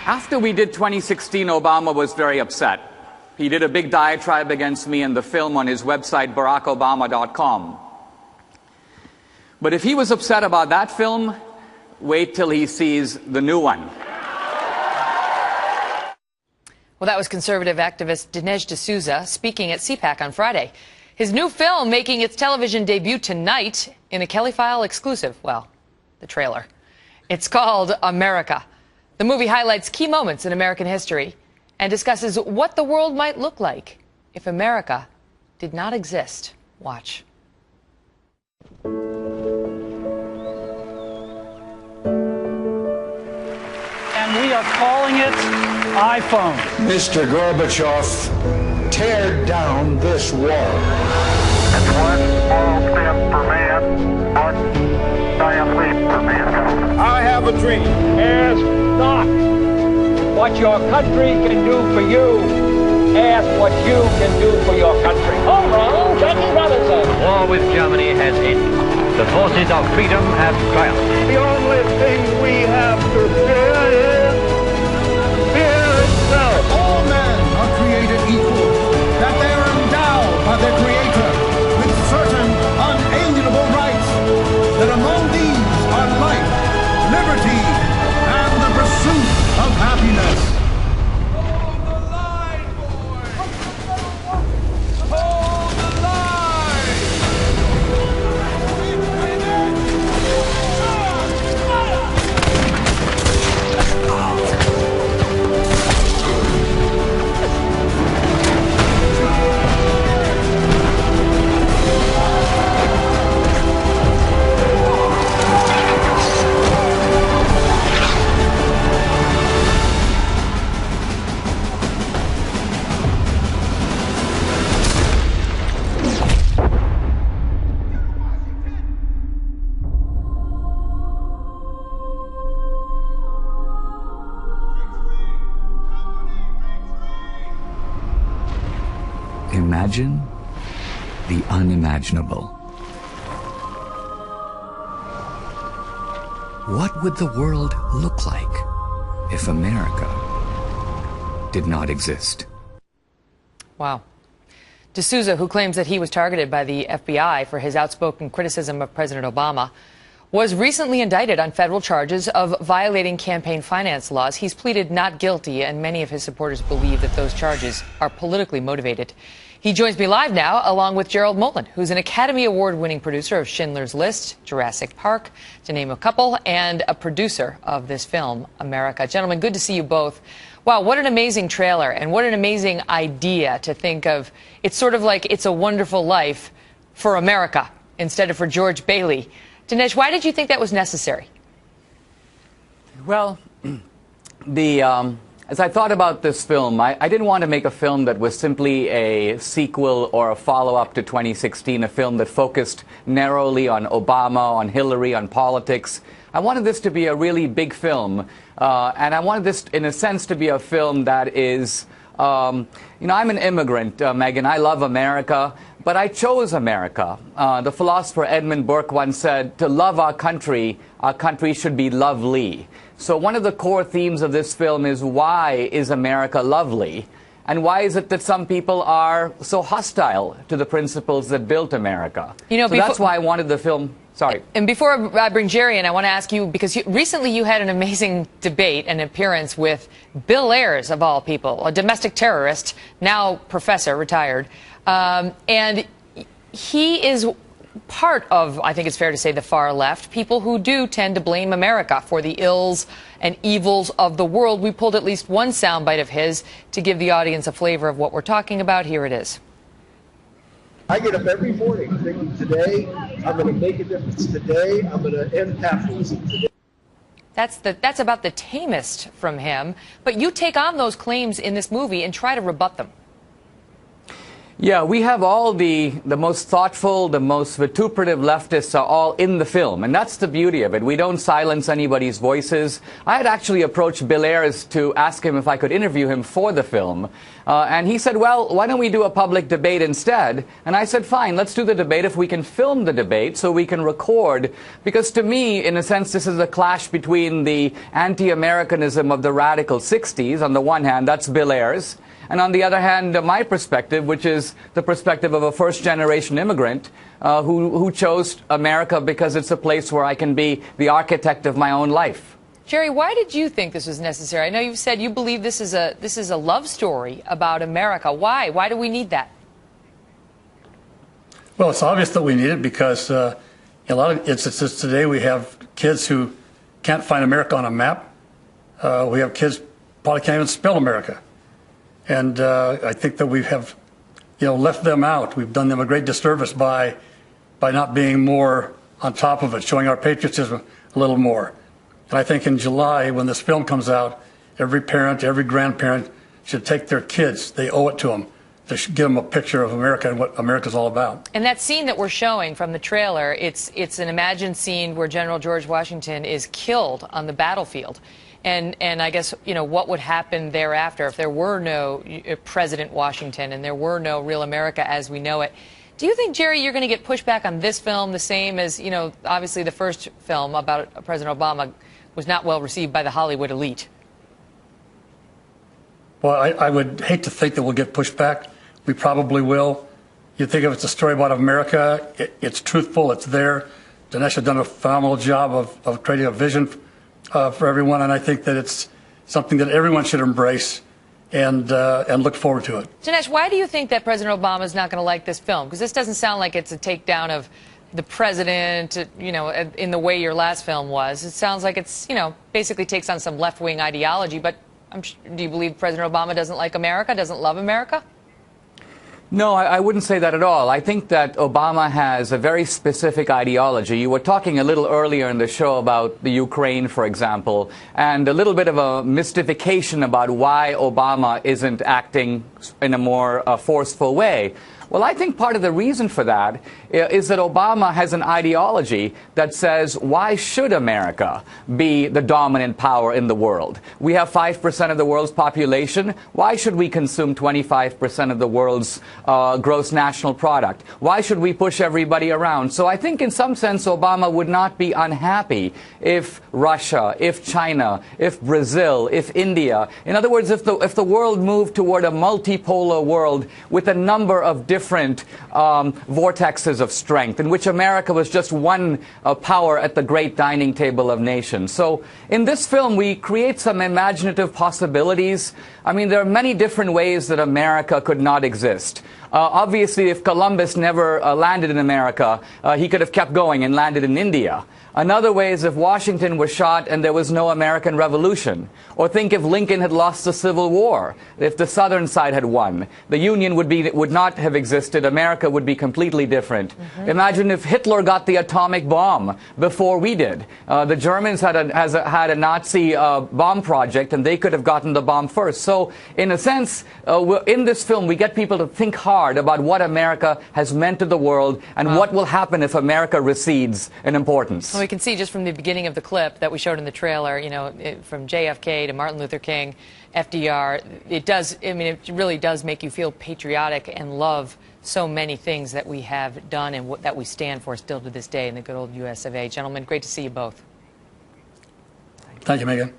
After we did 2016, Obama was very upset. He did a big diatribe against me and the film on his website, barackobama.com. But if he was upset about that film, wait till he sees the new one. Well, that was conservative activist Dinesh D'Souza speaking at CPAC on Friday. His new film making its television debut tonight in a Kelly File exclusive. Well, the trailer. It's called America. The movie highlights key moments in American history and discusses what the world might look like if America did not exist. Watch. And we are calling it iPhone. Mr. Gorbachev, tear down this wall. It's one small step for man, one giant leap for mankind. I have a dream. Ask not what your country can do for you. Ask what you can do for your country. Home run, Jackie Robinson. War with Germany has ended. The forces of freedom have triumphed. The only thing we have to fear is fear itself. All men are created equal, that they are endowed by their Creator with certain unalienable rights, that among these are life, liberty, and the pursuit of happiness. Hold the line, boys! Hold the line! Imagine the unimaginable. What would the world look like if America did not exist? Wow. D'Souza, who claims that he was targeted by the FBI for his outspoken criticism of President Obama, was recently indicted on federal charges of violating campaign finance laws. He's pleaded not guilty, and many of his supporters believe that those charges are politically motivated. He joins me live now, along with Gerald Molen, who's an Academy Award-winning producer of Schindler's List, Jurassic Park, to name a couple, and a producer of this film, America. Gentlemen, good to see you both. Wow, what an amazing trailer, and what an amazing idea to think of. It's sort of like It's a Wonderful Life for America instead of for George Bailey. Dinesh, why did you think that was necessary? Well, as I thought about this film, I didn't want to make a film that was simply a sequel or a follow-up to 2016, a film that focused narrowly on Obama, on Hillary, on politics. I wanted this to be a really big film, and I wanted this, in a sense, to be a film that is, I'm an immigrant, Megan. I love America, but I chose America. The philosopher Edmund Burke once said, to love our country should be lovely. So one of the core themes of this film is, why is America lovely? And why is it that some people are so hostile to the principles that built America? So that's why I wanted the film. Sorry. And before I bring Jerry in, I want to ask you, because recently you had an amazing debate, an appearance with Bill Ayers, of all people, a domestic terrorist, now professor, retired. And he is part of, I think it's fair to say, the far left, people who do tend to blame America for the ills and evils of the world. We pulled at least one soundbite of his to give the audience a flavor of what we're talking about. Here it is. I get up every morning thinking, today I'm going to make a difference. Today I'm going to end capitalism. Today. That's about the tamest from him. But you take on those claims in this movie and try to rebut them. Yeah, we have all the most thoughtful, the most vituperative leftists are all in the film, and that's the beauty of it. We don't silence anybody's voices. I had actually approached Bill Ayers to ask him if I could interview him for the film, And he said, well, why don't we do a public debate instead? And I said, fine, let's do the debate if we can film the debate so we can record. Because to me, in a sense, this is a clash between the anti-Americanism of the radical 60s, on the one hand, that's Bill Ayers, and on the other hand, my perspective, which is the perspective of a first-generation immigrant who chose America because it's a place where I can be the architect of my own life. Jerry, why did you think this was necessary? I know you've said you believe this is a love story about America. Why? Why do we need that? Well, it's obvious that we need it because a lot of instances today we have kids who can't find America on a map. We have kids probably can't even spell America. And I think that we have, left them out. We've done them a great disservice by not being more on top of it, showing our patriotism a little more. And I think in July, when this film comes out, every parent, every grandparent should take their kids. They owe it to them. They should give them a picture of America and what America's all about. And that scene that we're showing from the trailer, it's an imagined scene where General George Washington is killed on the battlefield. And I guess, what would happen thereafter if there were no President Washington and there were no real America as we know it. Do you think, Jerry, you're going to get pushback on this film the same as, obviously the first film about President Obama was not well received by the Hollywood elite? Well, I would hate to think that we'll get pushback. We probably will. You think if it's a story about America, it's truthful, it's there. Dinesh has done a phenomenal job of creating a vision for everyone, and I think that it's something that everyone should embrace and look forward to it. Dinesh, why do you think that President Obama is not going to like this film? Because this doesn't sound like it's a takedown of the president, in the way your last film was. It sounds like it's, basically takes on some left-wing ideology. But do you believe President Obama doesn't like America, doesn't love America? No, I wouldn't say that at all. I think that Obama has a very specific ideology. You were talking a little earlier in the show about the Ukraine, for example, and a little bit of a mystification about why Obama isn't acting in a more forceful way. Well, I think part of the reason for that is that Obama has an ideology that says, why should America be the dominant power in the world? We have 5% of the world's population. Why should we consume 25% of the world's gross national product? Why should we push everybody around? So I think in some sense Obama would not be unhappy if Russia, if China, if Brazil, if India, in other words, if the world moved toward a multipolar world with a number of different vortexes of strength, in which America was just one power at the great dining table of nations. So in this film, we create some imaginative possibilities. I mean, there are many different ways that America could not exist. Obviously, if Columbus never landed in America, he could have kept going and landed in India. Another way is if Washington was shot and there was no American Revolution. Or think if Lincoln had lost the Civil War, if the Southern side had won. The Union would not have existed. America would be completely different. Imagine if Hitler got the atomic bomb before we did. The Germans had a Nazi bomb project, and they could have gotten the bomb first. So, in a sense, in this film, we get people to think hard about what America has meant to the world and what will happen if America recedes in importance. Well, we can see just from the beginning of the clip that we showed in the trailer, from JFK to Martin Luther King, FDR, it really does make you feel patriotic and love so many things that we have done and that we stand for still to this day in the good old US of A. Gentlemen, great to see you both. Thank you, Megan.